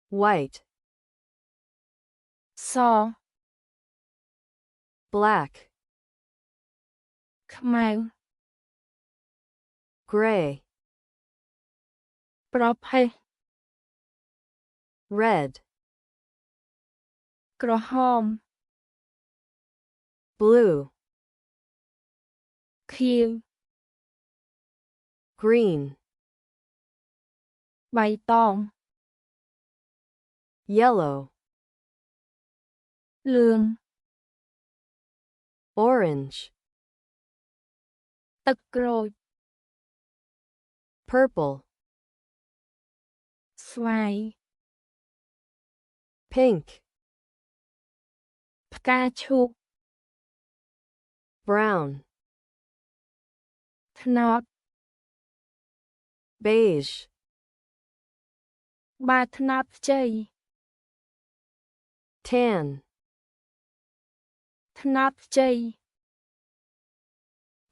white, so, black, Khmer, gray, ប្រផេះ red, ក្រហម blue, ខៀវ green, បៃតង yellow, លឿង orange, ទឹកក្រូច purple, ស្វាយ pink, ផ្កាឈូក brown, ត្នោត beige, បាត្នោតខ្ចី tan, ត្នោតខ្ចី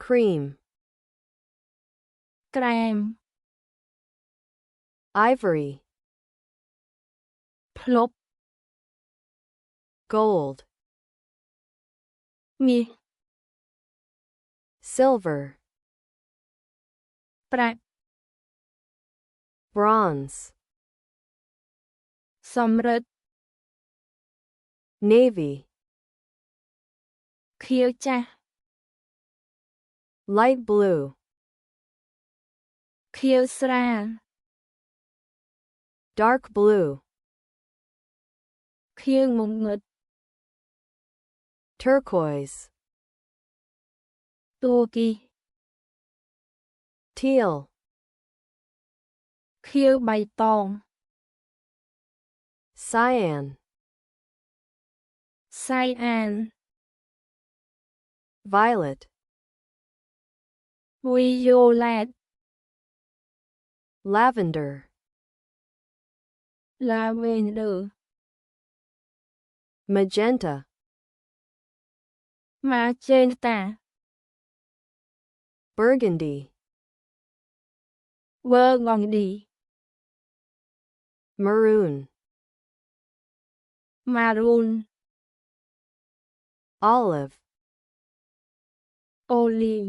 cream, ក្រែម ivory, ភ្លុប gold, មាស silver, ប្រាក់ bronze, សំរិទ្ធ navy, ខៀវចាស់ light blue, ខៀវស្រាល dark blue, ខៀវងងឹត turquoise, ទួគី teal, ខៀវបៃតង cyan, សៃអាន violet, វីយ៉ូឡែត lavender, ឡាវេនឌឺ magenta, ម៉ាជេនតា burgundy, វើងងឌី maroon, ម៉ារូន olive, អូលីវ